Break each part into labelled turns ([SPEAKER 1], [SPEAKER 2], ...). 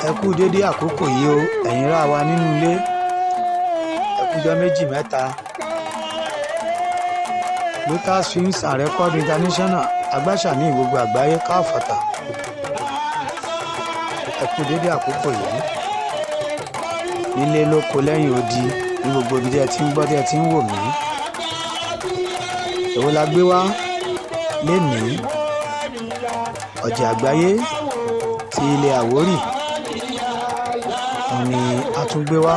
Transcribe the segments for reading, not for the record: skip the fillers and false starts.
[SPEAKER 1] ẹ kú dédé àkókò yìí o ẹ̀yin ará wa nínú ilé ẹ kújọ́ méjì mẹ́ta. Lotus Films and Record International agbáṣàmì gbogbo àgbáyé káfàtà ẹ kú dédé àkókò yìí nílé lóko lẹ́yìn odi ní gbogbo ibi tí ẹ ti ń gbọ́ tí ẹ ti ń wò mí. èwo la gbé wá lénìí? ọjà àgbáyé ti ilẹ̀ Àwórì òun ni a tún gbé wá.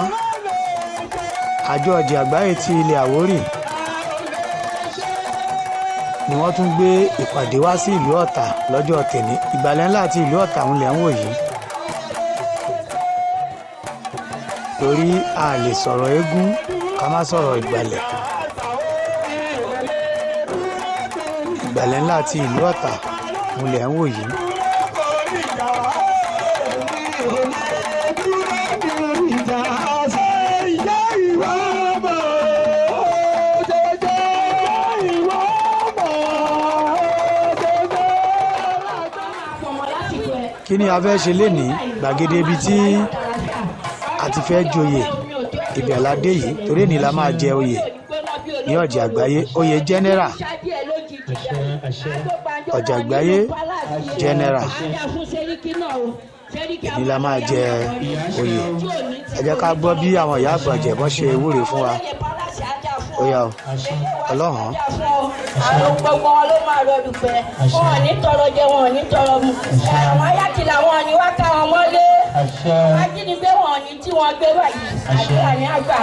[SPEAKER 1] àjọ ọjà àgbáyé ti ilẹ̀ Àwórì ni wọ́n tún gbé ìpàdé wá sí ìlú Ọ̀tà lọ́jọ́ tèmi. ìgbàlẹ̀ ńlá àti ìlú Ọ̀tà òun lẹ̀ ń wò yìí, torí a lè sọ̀rọ̀ eégún ká má sọ̀rọ̀ ìgbàlẹ̀. ìgbàlẹ̀ ńlá àti ìlú Ọ̀tà òun lẹ̀ ń wò yìí. kí ni a fẹ́ ṣe lénìí? gbàgede ibi tí a ti fẹ́ joyè ibẹ̀ la dé yìí, torí èní la máa jẹ oyè ní ọjà àgbáyé, oyè general. ọjà àgbáyé general èní la máa jẹ oyè. ẹ jẹ́ ká gbọ́ bí àwọn ìyá àgbàjẹ́ bọ́n ṣe wúre fún wa. ó yá o ọlọ́run.
[SPEAKER 2] àwọn gbogbo wọn ló máa lọ dùpẹ́, wọn ò ní tọrọ jẹ, wọn ò ní tọrọ mu. àwọn ayákìlá wọn ni wá ká wọn mọ́lé, ajínigbé wọn ò ní tí wọ́n gbé báyìí àdúrà ní àgbà.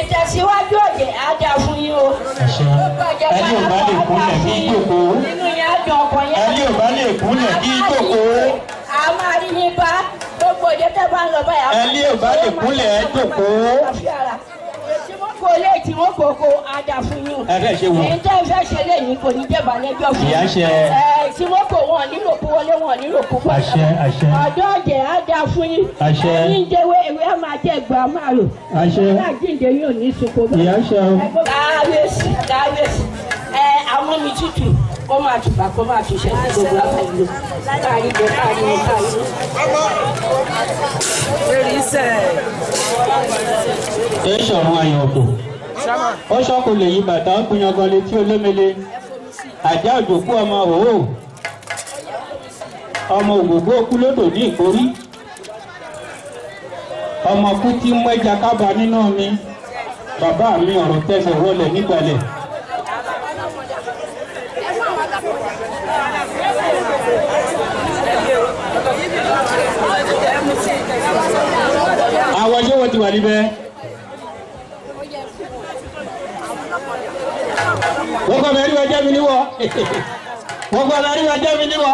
[SPEAKER 2] ìtẹ̀síwájú ọ̀jẹ̀ á dà fún yín o.
[SPEAKER 3] ẹni ò bá lè kúnlẹ̀ kí jókòó.
[SPEAKER 2] nínú yẹn á dùn ọkọ̀ yẹn.
[SPEAKER 3] ẹni ò bá lè kúnlẹ̀ kí jókòó.
[SPEAKER 2] a máa rí yín bá gbogbo òde tẹ́ bá ń lọ báyà.
[SPEAKER 3] ẹni ò bá lè kúnlẹ̀ ẹ jókòó.
[SPEAKER 2] kò lè tí wọn kòkó ada fún yín.
[SPEAKER 3] ẹ fẹ́ ṣe wò.
[SPEAKER 2] èyí tẹ́ ẹ fẹ́ ṣe léyìn kò ní jẹ́bà lẹ́jọ́ fún yín.
[SPEAKER 3] ìyá ṣe.
[SPEAKER 2] tí wọn kò wọn nílò kú wọlé wọn nílò kú pọ̀.
[SPEAKER 3] àṣẹ àṣẹ.
[SPEAKER 2] ọ̀dọ́ ọ̀jẹ̀ ada fún yín.
[SPEAKER 3] àṣẹ.
[SPEAKER 2] ẹ̀yin jẹ́wé ewé á máa jẹ́ ẹgbà máa lò.
[SPEAKER 3] àṣẹ.
[SPEAKER 2] náà jíǹde yóò ní sunko bá.
[SPEAKER 3] ìyá ṣe o.
[SPEAKER 2] káwéésì káwéésì àwọn mi tútù kó máa tùbà kó máa tùṣẹ́ sí gbogbo àpàlù káàrí bẹ káàrí bẹ káàrí bẹ.
[SPEAKER 3] ẹ ṣọ̀run àyànkò ó ṣọ́kù lè yí bàtà ó pinnu ọgọ́ létí olómele àjá òjòkú ọmọ òwò ọmọ ògògbó okú lódò ní ìkórí ọmọ kú tí ń mẹ́ja kábà nínú mi bàbá mi ọ̀rọ̀ tẹ̀sẹ̀ wọlé nígbàlẹ̀. àwọn ṣé wọ́n ti wà níbẹ̀. wọ́n kọ́ mẹ́rin wá jẹ́ mi níwọ̀ wọ́n kọ́ mẹ́rin wá jẹ́ mi níwọ̀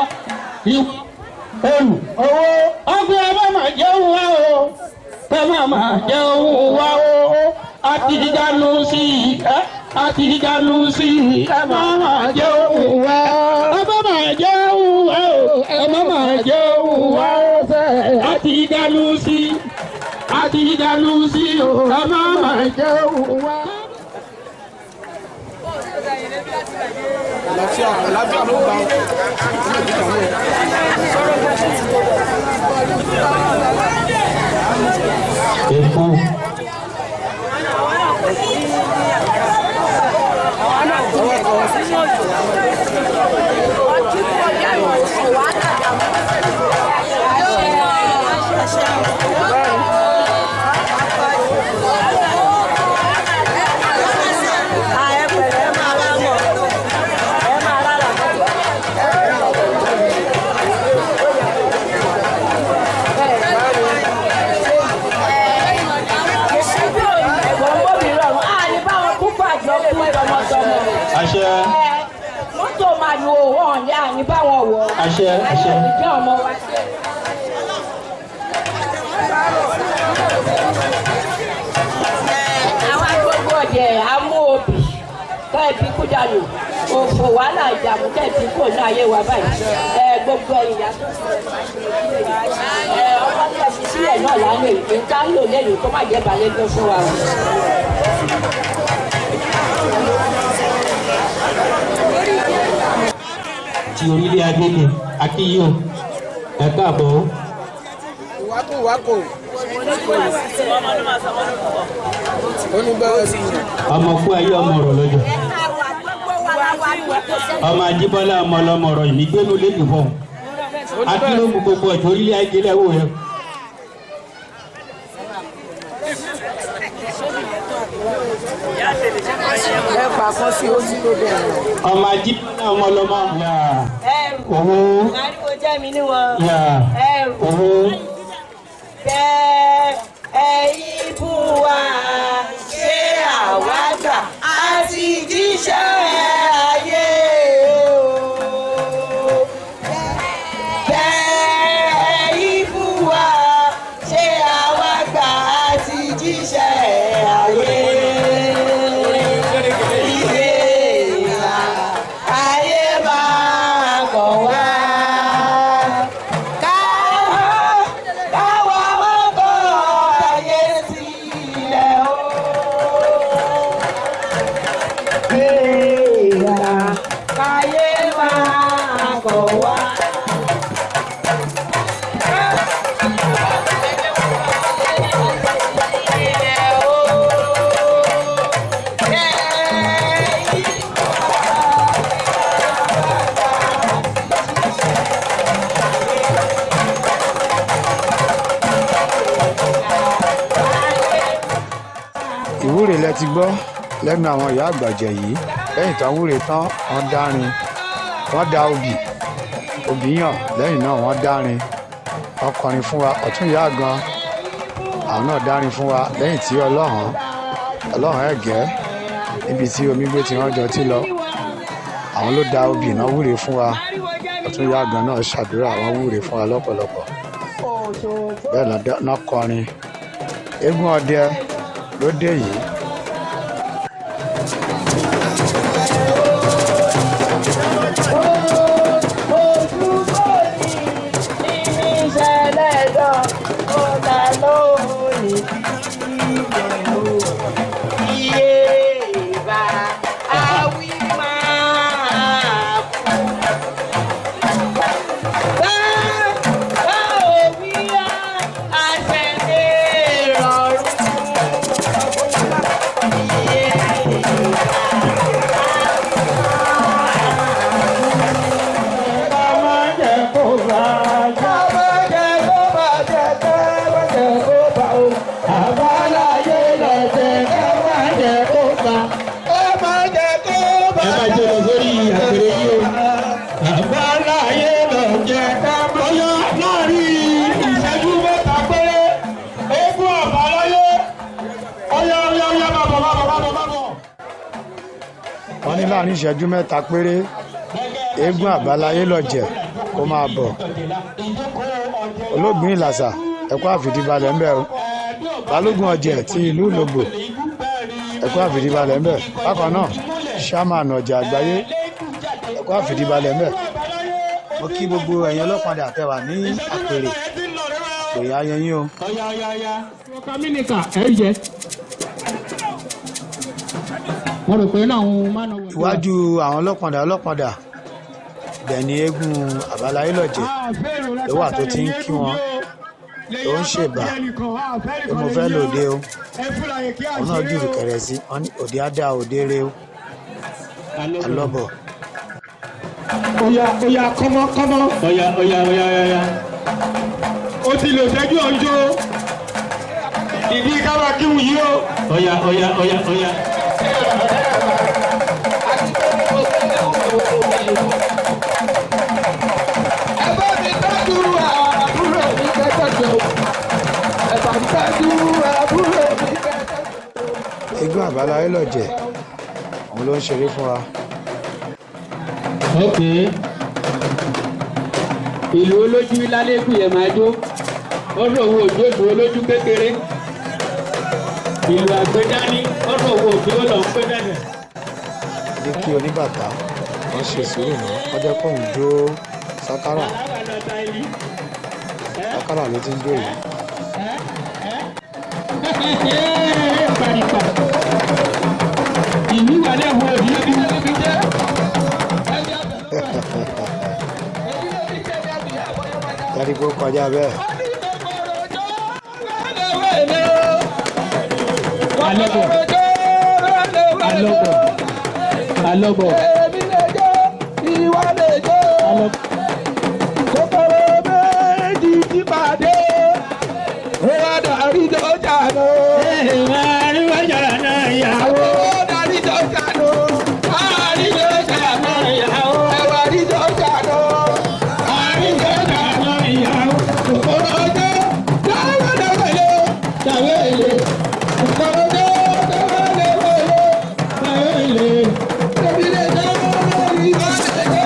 [SPEAKER 3] olù owó ọgbẹ́ ẹ má má jẹ́ òun wá o ẹ má má jẹ́ òun wá o àti ìdánù sí ẹ àti ìdánù sí ẹ má má jẹ́ òun wá ẹ má má jẹ́ òun wá o ẹ má má jẹ́ òun wá o àti ìdánù sí àti ìdánù sí o ẹ má má jẹ́ òun wá. Èkó. Àṣẹ.
[SPEAKER 2] mọ́tò máa lo wọn ní àní báwọn wọ̀.
[SPEAKER 3] àṣẹ àṣẹ.
[SPEAKER 2] ìjọ ọmọ wa ṣe. àwọn agbègbè ọ̀jẹ̀ amú obì kẹ́ẹ̀bí kú dànù òfò wàhálà ìdààmú kẹ́ẹ̀bí kò ní ayé wa báyìí. gbogbo ẹ̀yìn yàtọ̀ ọmọ tí a fi sílẹ̀ náà lánàá èyí ká ń lò lẹ́yìn kó má jẹ́ balẹ̀ gbé fún wa.
[SPEAKER 3] ti orílẹ̀ agbègbè akíyó ẹ̀ka àbọ̀
[SPEAKER 4] wákò. Onígbàwọ̀ sí i.
[SPEAKER 3] Ọmọ kú ayé ọmọ ọ̀rọ̀ lọ́jọ́. Ọmọ Ajíbọ́lá ọmọ ọlọ́mọ ọ̀rọ̀ ìnígbénu lẹ́nu fún un. Akílómù gbogbo ọ̀jọ́ orílẹ̀ ayé lẹ́wọ̀ rẹ̀. Ọmọ Ajíbọ́lá ọmọ ọlọ́mọ owó owó
[SPEAKER 2] ẹ̀yin fún wa ṣé àwa gbà àti jíṣẹ́ ayé o. Ẹ̀yin fún wa ṣé àwa gbà àti jíṣẹ́ ayé. Ayé máa kọ̀ wá.
[SPEAKER 1] Ìwúre lẹ ti gbọ́ lẹ́nu àwọn ìyá àgbàjẹ́ yìí. Lẹ́yìn tán wúre tán wọ́n dárin, wọ́n dá obì yàn, lẹ́yìn náà wọ́n dárin, wọ́n kọrin fún wa. Ọ̀tún ìyá gan àwọn náà dárin fún wa lẹ́yìn tí ọlọ́run ẹ̀gẹ́ níbi tí omi gbé tí wọ́n jọ tí lọ, àwọn ló dá obì náà wúre fún wa. Ọ̀tún ìyá gan náà ṣàdúrà, wọ́n wúre fún wa lọ́pọ̀lọpọ̀. Bẹ́ẹ̀ náà kọrin. Eégún ọdẹ ló dé yìí. Wọ́n ní láàrin ìṣẹ́jú mẹ́ta péré eégún àbáláyé lọ́jẹ̀ kó máa bọ̀. Olóògbé Ìlàsà ẹ̀kọ́ àfìdíbalẹ̀ ń bẹ̀ o. Balógun ọ̀jẹ̀ ti ìlú Ìlógbò ẹ̀kọ́ àfìdíbalẹ̀ ń bẹ̀. Bákan náà ṣámánù ọjà àgbáyé ẹ̀kọ́ àfìdíbalẹ̀ ń bẹ̀. Mo kí gbogbo ẹ̀yin ọlọ́pàá àtẹwà ní àpèrè ayẹyẹ o. Iwájú àwọn ọlọ́pàá bẹ̀ ni eégún àbáláyé lọ́jẹ̀ ló wà tó ti ń kí wọn, tó ń ṣèbà pé mo fẹ́ lòde o. Òun náà jùlù kẹrẹ sí òde ádá òde rẹ o. Alọ́bọ̀.
[SPEAKER 3] Oya kọ́mọ́. Oya. O ti lè ṣẹ́jú ọjọ́ ìdí káwá kíwù yìí o. Oya.
[SPEAKER 1] Eégún àbáláyé lọ́jẹ̀ òun ló ń ṣeré fún wa.
[SPEAKER 3] Ok. Ìlú olójú lálẹ́kùn yẹn máa jó. Ọ̀rọ̀ owó òjò ìlú olójú kékeré. Ìlú àgbédání ọ̀rọ̀ owó òjò lọ ń pé bẹ́ẹ̀.
[SPEAKER 1] Ní kí oníbàtà wọ́n ṣe sùúrù náà, wọ́n jẹ́ kóun jó sákárà. Sákárà ló ti ń jó yìí.
[SPEAKER 3] Ìlú wà lẹ́wọ̀ òbí bí wọ́n fi jẹ́.
[SPEAKER 1] Dárí kó kọjá bẹ́ẹ̀.
[SPEAKER 3] alọ́bọ̀.
[SPEAKER 4] èmi lè jó ìwọ lè jó. kòkòrò méjì ti pàdé. ó wá darí dọ́jà lọ.
[SPEAKER 3] darí dọ́jà náà ìyàwó.
[SPEAKER 4] ó darí dọ́jà lọ. darí dọ́jà náà ìyàwó. ẹ wá rí dọ́jà lọ. darí dọ́jà náà ìyàwó. kòkòrò jó dáwọ́dáwọ́lé. dáwọ́lé. kòkòrò jó dáwọ́dáwọ́lé. dáwọ́lé. èmi lè jó ìwọ lè jó.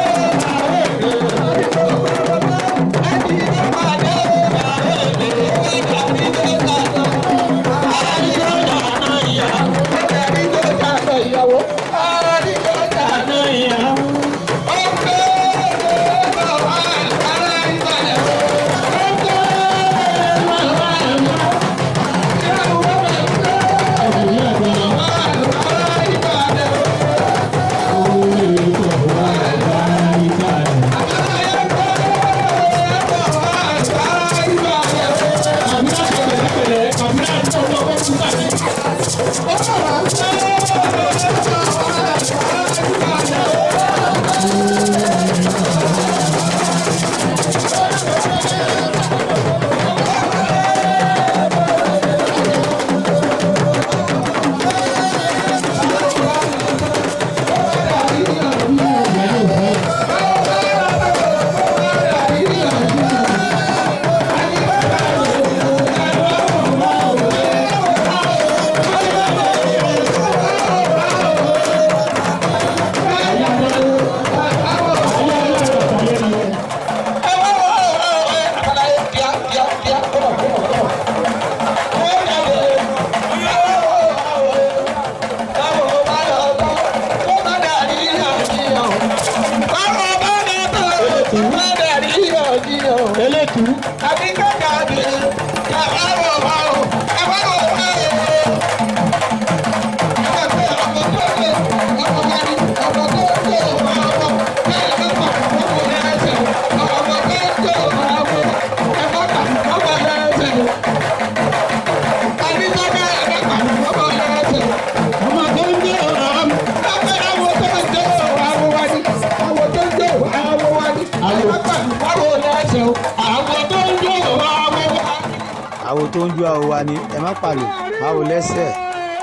[SPEAKER 1] àwo tó ń jó àwo wa ni ẹ má pàlò máwo lẹ́sẹ̀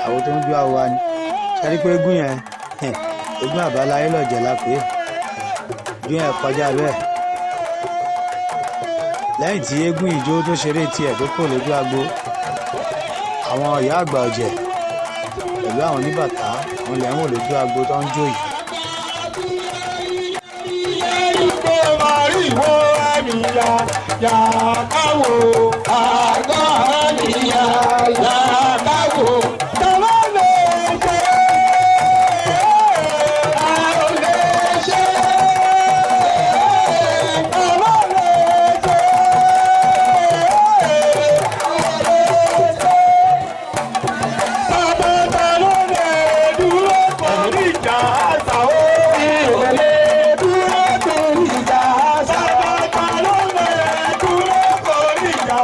[SPEAKER 1] àwo tó ń jó àwo wa ni ṣẹ́rí pé eégún yẹn eégún àbáláyé lọ̀jẹ̀ la pé eégún yẹn kọjá bẹ́ẹ̀ lẹ́yìn tí eégún ìjó tó ṣeré tiẹ̀ tó kò lójú agbo àwọn ìyá àgbà ọ̀jẹ̀ pẹ̀lú àwọn oníbàtà àwọn ilẹ̀ ń wò lójú agbo tó ń jó yìí.
[SPEAKER 4] Yàkáwò àgọ́ àníyá yàkáwò tọ́lá lè ṣe àwọn lè ṣe tọ́lá lè ṣe tọ́bọ̀tà ló lè dúró pọ̀ níjà àtàwọn ìrọ̀lẹ́ dúró tó níjà àtàwọn ló lè dúró pọ̀ níjà.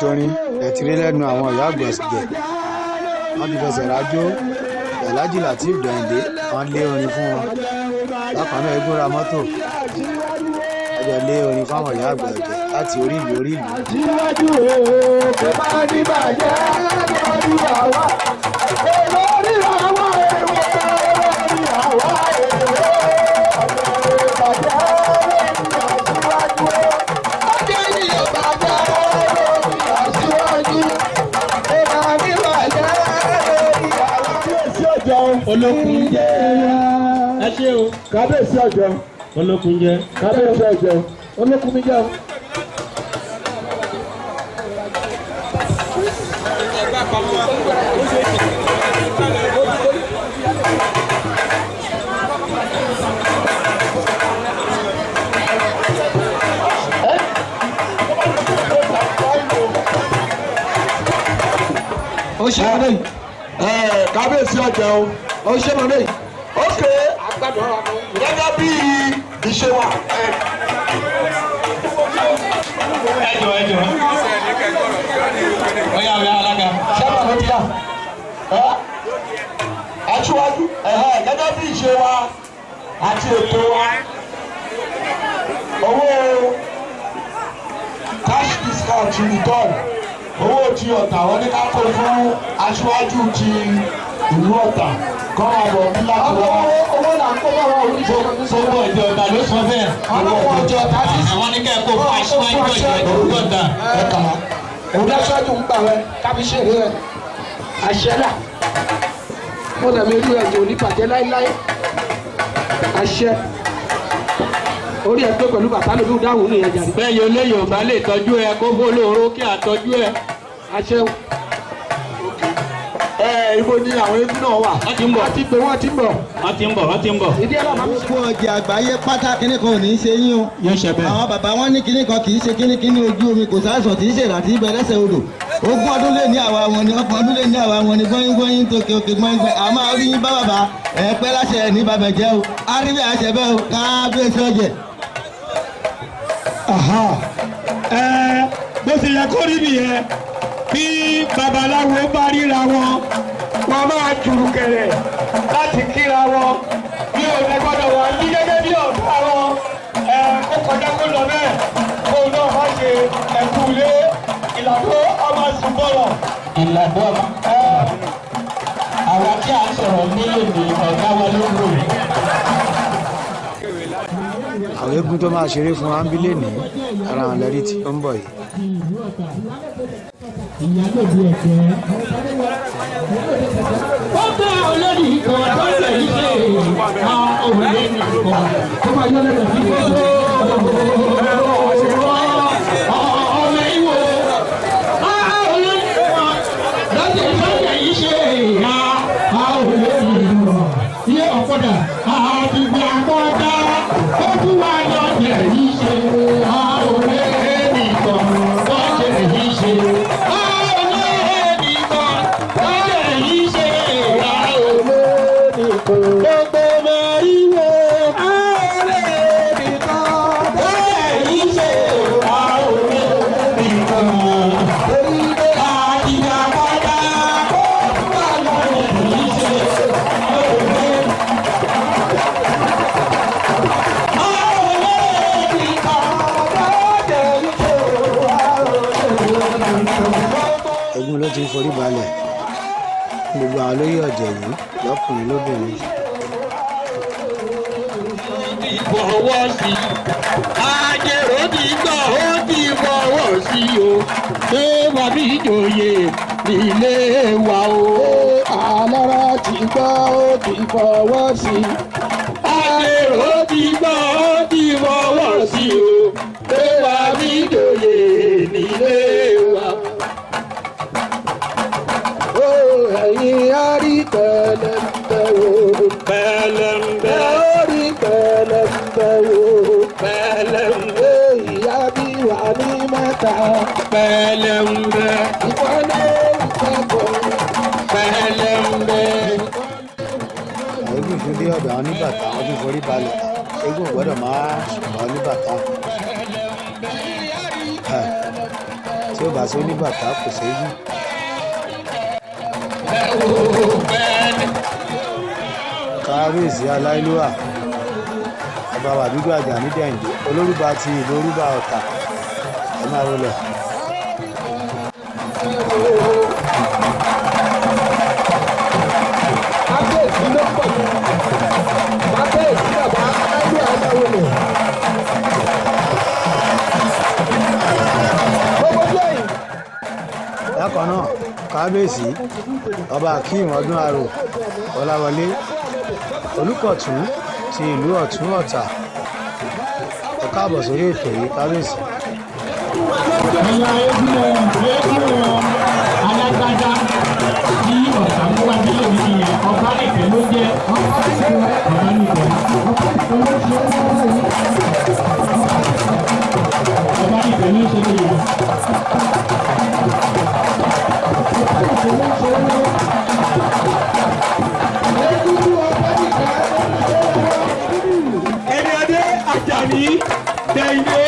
[SPEAKER 1] torin ẹ̀tìrí lẹ́nu àwọn ìyá àgbọ̀sìgẹ̀ wọ́n ti fẹsẹ̀ rájò Alhaji Lateef Dẹ̀yìndé wọ́n lé orin fún wọn bákan náà eégún ra mọ́tò ẹjọ́ lé orin fáwọn ìyá àgbà ẹ̀jẹ̀ láti orí ìlú orí ìlú.
[SPEAKER 4] síwájú kò bá ní bàjẹ́ lórí àwa lórí àwa èrò lórí àwa èrò bàjẹ́ lórí àṣíwájú ọjọ́ yìí ò bàjẹ́ lórí àṣíwájú kò bá ní bàjẹ́ lórí àwa. kábíyèsí ọjọ́
[SPEAKER 3] olókun
[SPEAKER 4] jẹ́
[SPEAKER 3] ẹ ṣé o
[SPEAKER 4] kábíyèsí ọjọ́
[SPEAKER 3] olókun jẹ́
[SPEAKER 4] kábíyèsí ọjọ́ olókun mi jẹ́ o. ó ṣe mọ lẹ́yìn kábíyèsí ọjà o ó ṣe mọ lẹ́yìn ókè gẹ́gẹ́ bí ìṣe wa.
[SPEAKER 3] ẹjọ ọyá alága
[SPEAKER 4] sábà ló ti yà aṣíwájú gẹ́gẹ́ bí ìṣe wa àti ètò wa owó cash discount return owó ti Ọ̀tà wọn ní ká kó fún aṣíwájú ti ìlú Ọ̀tà kọ́ máa bọ̀ ní láti wọ́n. owó là ń kó bá wọn oníṣẹ́
[SPEAKER 3] gbogbo ìjọ Ọ̀tà ló sọ bẹ́ẹ̀
[SPEAKER 4] àwọn ọjọ́ Ọ̀tà ti
[SPEAKER 3] àwọn ní kẹ́kọ̀ọ́ fún aṣíwájú ìjọ Ọ̀tà.
[SPEAKER 4] ẹ̀ka òun dáṣáájú ń gbà wẹ kábíyèsí rẹ àṣẹ là mo nà mí rí ẹ̀jẹ̀ oníbàjẹ́ láéláé àṣẹ orí ẹgbẹ́ pẹ̀lú bàtà lóbi dáhùn ní ẹ̀jà rí.
[SPEAKER 3] bẹ́ẹ̀ yóò lé Yorùbá lè tọ́jú ẹ kó bó lóoró kí àtọ́jú ẹ.
[SPEAKER 4] àṣẹ ibo ni àwọn eégún náà wà.
[SPEAKER 3] wọ́n ti ń bọ̀
[SPEAKER 4] wọ́n ti pè wọ́n ti ń bọ̀.
[SPEAKER 3] wọ́n ti ń bọ̀.
[SPEAKER 4] ìdí ẹ̀ lọ́mọ.
[SPEAKER 5] gbogbo ọjà àgbáyé pátá kínní kan ò ní í ṣe yín o.
[SPEAKER 3] yóò ṣe bẹ́ẹ̀.
[SPEAKER 5] àwọn bàbá wọn ní kínní kan kì í ṣe kínní ojú omi kò sáàsọ̀ tí í ṣe ìràtí ibẹ̀ lẹ́sẹ̀ odò. ogún ọdún lé ní àwa wọn ni ọgbọ̀n ọdún lé ní àwa wọn ni gbọ́yìn tókè òkè gbọ́yìn àmọ́ orí yín bá bàbá ẹ̀ pẹ́ láṣẹ ní bàbá jẹ́ o aríbi àṣẹ bẹ́ẹ̀ o kábíyèsí ọjẹ́.
[SPEAKER 3] bó ṣe yẹ kó rí nìyẹn bí babaláwo bá ríra wọn máa jùrù kẹrẹ láti kíra wọn bí òun ẹ gbọ́dọ̀ wà ní gẹ́gẹ́ bí ọ̀tá wọn kó kọjá kó lọ bẹ́ẹ̀ kó náà má ṣe ẹ̀kúlé ìlànà ọmọ ṣùgbọ́n. ìlànà àwọn tí a sọ̀rọ̀ mílíọ̀nù ọ̀gá wa ló ń lò.
[SPEAKER 1] àwọn eégún tó máa ṣeré fún ambílẹ ní ara àwọn lẹ́rí tí ó ń bọ̀ yìí.
[SPEAKER 3] ó bá olórí kan tó lè ṣe àwọn òrùlé nìkan tó máa yọ lẹ́nu sí gbogbo ọmọ ìwò olórí kan lọ́sẹ̀ sọ́jà yìí ṣe àwọn òrùlé nìkan yé ọ̀pọ̀dà àti gbàgbọ́dá ó tún wá lọ́sẹ̀ yìí ṣe àwọn òrùlé nìkan lọ́sẹ̀ yìí ṣe.
[SPEAKER 4] gbogbo mẹ́rìnwó ààrẹ nìkan bẹ́ẹ̀ yìí ṣe ààrẹ nìkan orílẹ̀ àdìgbà padà kó wà lọ́rẹ̀ yìí ṣe ààrẹ nìkan bẹ́ẹ̀ yìí ṣe ààrẹ.
[SPEAKER 1] eégún ló ti ń forí balẹ̀ gbogbo àwọn olóyè ọ̀jẹ̀ yìí lọ́kùnrin lóbìnrin.
[SPEAKER 3] fọwọ́ sí àjẹrò ti gbọ́ ó ti fọwọ́ sí o ṣé wàá bí ìjòyè nílé wa o.
[SPEAKER 4] alára ti gbọ́ ó ti fọwọ́ sí.
[SPEAKER 3] àjẹrò ti gbọ́ ó ti fọwọ́ sí o ṣé wàá bí ìjòyè nílé wa.
[SPEAKER 4] ẹ̀yin á rí pẹ̀lẹ́pẹ̀ wò.
[SPEAKER 3] pẹ̀lẹ́mbẹ́
[SPEAKER 4] rí pẹ̀lẹ́pẹ̀ wò.
[SPEAKER 3] pẹ̀lẹ́mbẹ́
[SPEAKER 4] ìyá bí wà ní mẹ́ta.
[SPEAKER 3] pẹ̀lẹ́mbẹ́
[SPEAKER 4] ìpọ́nlé ìpẹ́kọ̀.
[SPEAKER 3] pẹ̀lẹ́mbẹ́.
[SPEAKER 1] eégún tún dé ọ̀dọ̀ àwọn oníbàtà wọ́n tún forí balẹ̀ eégún gbọ́dọ̀ máa ṣùgbọ́n oníbàtà. tí tí ó bá sí oníbàtà kò séyí. kábíyèsí aláìlúwà ọba wàdúgbò àjà ní dẹ̀ǹdé olórúbà ti ìlú orúbà ọ̀tà ẹ máa wọlé.
[SPEAKER 4] kábíyèsí ló pọ̀ jù kábíyèsí bàbá aláìlúwà ẹ máa wọlé.
[SPEAKER 1] bákan náà kábíyèsí ọba akeem ọdún àrò ọláwọlé olùkọ̀tún ti ìlú ọ̀tún ọ̀tà ẹ káàbọ̀ sórí ètò yìí kábíyèsí.
[SPEAKER 3] ẹ̀yà eégún alágbádá tí ọ̀sán mú wá sílé mi nìyẹn ọba nìkẹ́ ló jẹ́ ọba nìkẹ́. ọba nìkẹ́ ní ṣe lè yẹ.
[SPEAKER 4] ẹni adé Àjàní Dẹ̀yìndé.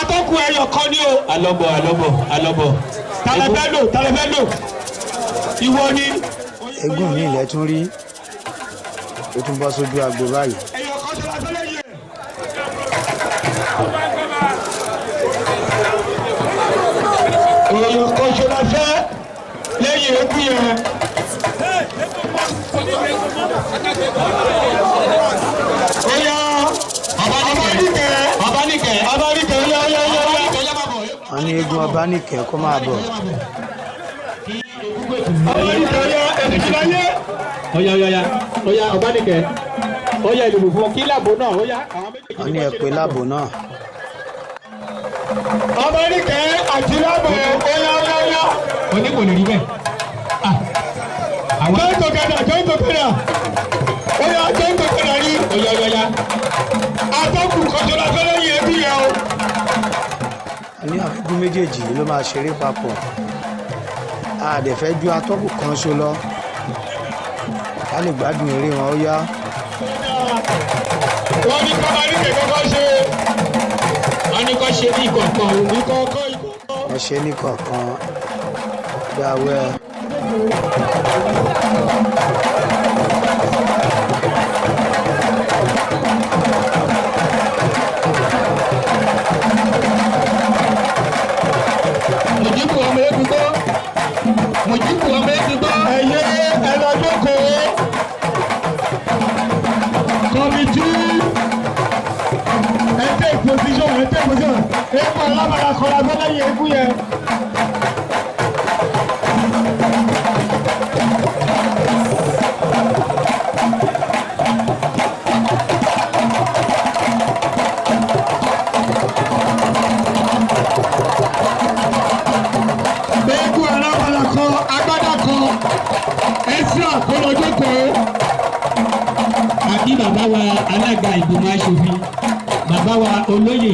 [SPEAKER 4] atọ́kùn ẹyọ kan ni o. alọ́bọ̀. talẹ́fẹ́ lò ìwọ ni.
[SPEAKER 1] eégún ní ilẹ̀ tún rí ó tún bọ́ sójú agbo báyìí.
[SPEAKER 4] ẹyọ kan tó la fẹ́ lẹ́yìn ẹ̀. èèyàn kan ṣe la fẹ́ lẹ́yìn eégún yẹn. Oya Ọbáníkẹ́
[SPEAKER 1] wọ́n ní eégún Ọbáníkẹ́ kó máa bọ̀.
[SPEAKER 3] Oya Ọbáníkẹ́ oya ìlú fún kí láàbò náà oya àwọn méjèèjì.
[SPEAKER 1] wọ́n ní ẹ pé láàbò náà.
[SPEAKER 4] Ọbáníkẹ́ àti láàbò oya.
[SPEAKER 3] Oní kò lè rí bẹ́ẹ̀.
[SPEAKER 4] Join together. Oya join together ni.
[SPEAKER 3] Oya.
[SPEAKER 4] Atọ́kùn kọjọ la fẹ́ lẹ́yìn ẹbí yẹn o.
[SPEAKER 1] wọ́n ní àwọn eégún méjèèjì ló máa ṣeré papọ̀ àdẹ̀fẹ́ ju atọ́kùn kan ṣo lọ ká lè gbádùn eré wọn ó yá.
[SPEAKER 4] Wọ́n ní Ọbáníkẹ́ kọ́kọ́ ṣe.
[SPEAKER 3] Wọ́n ní kọ́ ṣe bí ìkọ̀ọ̀kan.
[SPEAKER 1] wọ́n ṣe ní kọ̀ọ̀kan dáwẹ́.
[SPEAKER 3] Mùjíbù ọmọ eégún gbọ́.
[SPEAKER 4] Ẹ̀yẹ ẹlọ́dọ́kọ̀ kọ́mítì ẹ̀tẹ́ position eégún alábàárà kọ́ra fẹ́ lẹ́yìn eégún yẹn.
[SPEAKER 3] Àbí bàbá wa alága ìgbìmọ̀ aṣòfin bàbá wa olóyè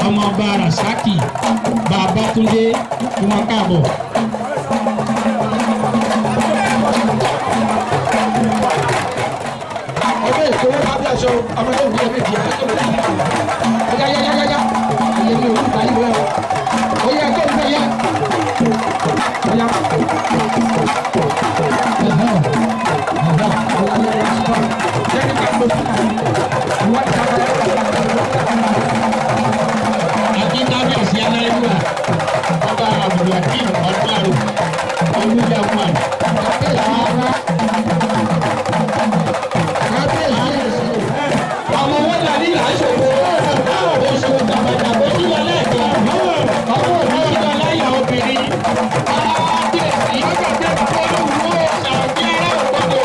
[SPEAKER 3] ọmọọba Rasaki Babátúndé tí wọ́n káàbọ̀.
[SPEAKER 4] Ọbẹ̀ ìṣòro lábẹ́ aṣọ ọmọdé òbí ẹ̀ méjì ẹ̀ yáyáyáyá ayé mi ò ní báyìí rẹ̀ o yẹ kó fẹ́ yá.
[SPEAKER 3] Àbí kábíyèsí aláìlúwà ọba Abdulhakeem Ọdúnlárò olùyàwó ọmọ wọn là ní ìlàṣọwọ oṣù tàbàtàbọ sílẹ̀ lẹ́ẹ̀kan ọmọ òní ìjọ láyà obìnrin kábíyèsí olùwò sàbí aráàlú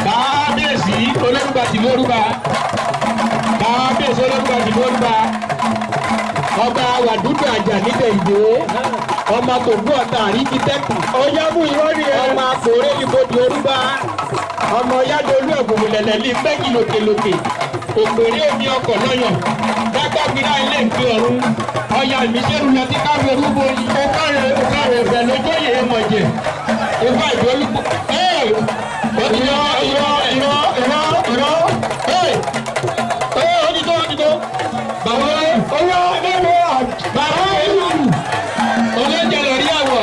[SPEAKER 3] kábíyèsí olórúkọ tìlú orúkọ kábíyèsí olórúkọ tìlú orúkọ ọba wàdúdú àjà nígbà ìdè. ọmọ gbogbo ọ̀tá àríkítẹ́kù ọ̀yábù ìwọ́ni ọmọ àpòrè ìbòdì orúbá ọmọ yádolú ẹ̀gbùnmùlẹ̀lẹ̀ ní bẹ́ẹ̀kì lòkèlòkè òpèrè omi ọkọ̀ lọ́yọ̀ dágbàgbìrá ilé ìpè ọ̀run ọ̀yà ìmísẹ́rù lọ sí káwé rúbọ ọkọ̀rẹ́ ẹ̀fẹ̀ lójóyè mọ̀jẹ̀ ìfà ìdólúkọ òtítọ́ bàbá owó nínú bàbá ìlú olóúnjẹ lórí àwọ̀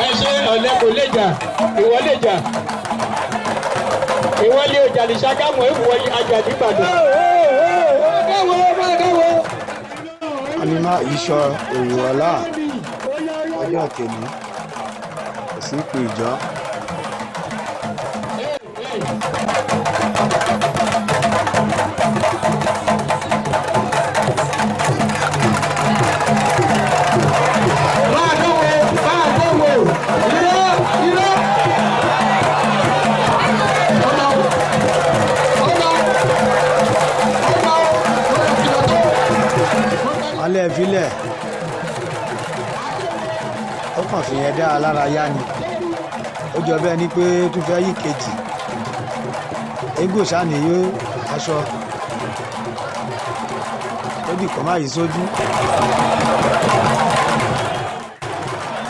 [SPEAKER 3] ẹ ṣe ọ̀lẹ́ kò lè jà ìwọ lè jà ìwọ lè jà ní Ṣàgámù ìwọ ajá nígbàdàn.
[SPEAKER 1] anima iṣọ òwúrọ̀lá ọjọ́ tèmi kò sí ipò ìjọ. alẹ́ ìfilẹ̀ ó kàn fi yẹn dá a lára yá ni ó jọ bẹ́ẹ̀ ni pé tó fẹ́ yí kejì egbò sàníyó aṣọ ó dì kọ́ máa yí sójú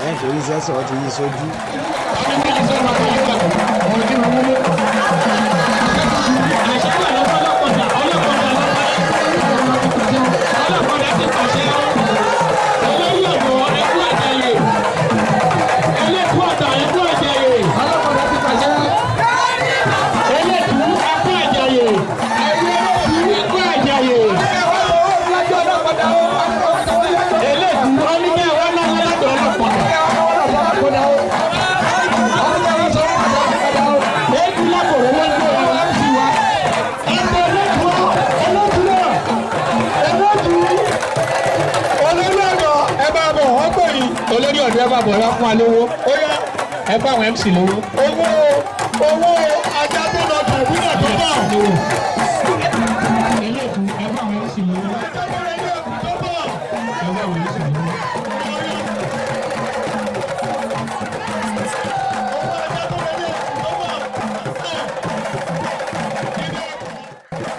[SPEAKER 1] ẹ̀yìn tó yí sẹ́sọ̀ ó ti yí sójú.
[SPEAKER 3] olórí ọ̀dọ́ ẹ bá bọ̀ ẹ bá fún wa lówó ó yá ẹ bá àwọn MC lówó. owó ajá tó lọ jù ìbílẹ̀ tó bọ̀. eléèkú ẹ bá àwọn MC lówó.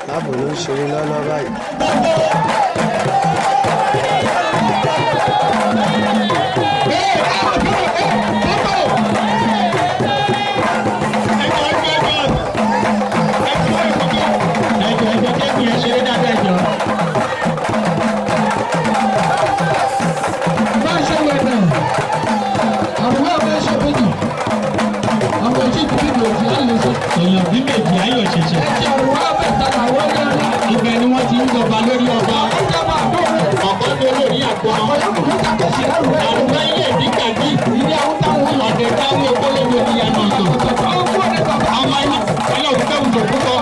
[SPEAKER 1] láàbò ló ń ṣeré lọ́lọ́ báyìí.
[SPEAKER 3] èèyàn bí méjì ayọ̀ ṣẹ̀ṣẹ̀. ibẹ̀ ni wọ́n ti ń jọba lórí ọba. ọ̀pọ̀ tó lórí àgbọ̀. àrùbá ilé ìdíkàdí. ọ̀dẹ̀ táwọn okòlógbò ti yà náà tó. ọmọ ilé ọlọ́ọ̀kẹ́ òjò púpọ̀.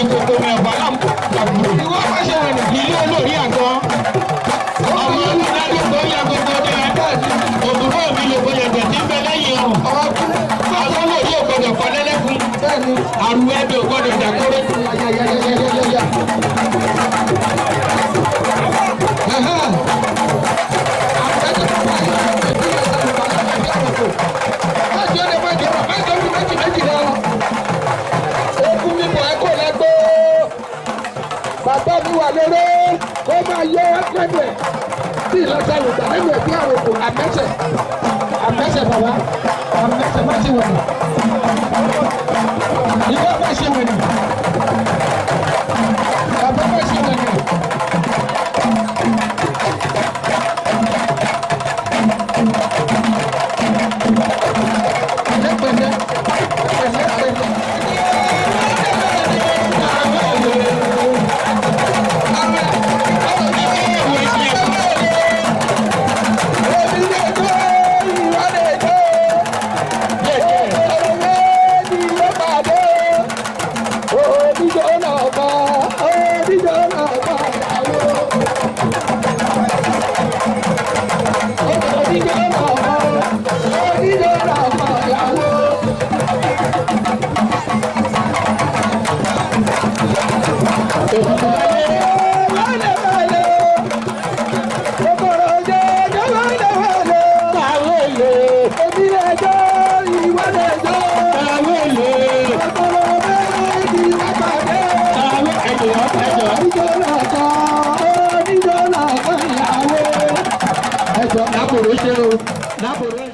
[SPEAKER 3] ìkòkò mẹ́fà láàbùrù. ilé olórí àgbọ̀. ọmọ olùdarí tó yà gbogbo dẹ́. òdùrọ̀ mi lè bọ̀yẹ̀ bẹ̀ tí ń bẹ lẹ́yìn ọ̀rùn. àwọn olórí ògbọ́dọ̀ kọ́ lẹ́lẹ́kùn. àrùn ẹbí ògbọ́dọ̀ dàkóró.
[SPEAKER 4] bàbá mi wà lóró kó máa yọ ẹgbẹ́ tí ìlọsẹ yorùbá nínú ẹbí àwọn òkú àmẹsẹ bàbá àmẹsẹ má ti wọnà ìgbà má ṣe wọnà bàbá má ṣe wọnà. ẹjọ́ lápòrò ṣe o lápòrò.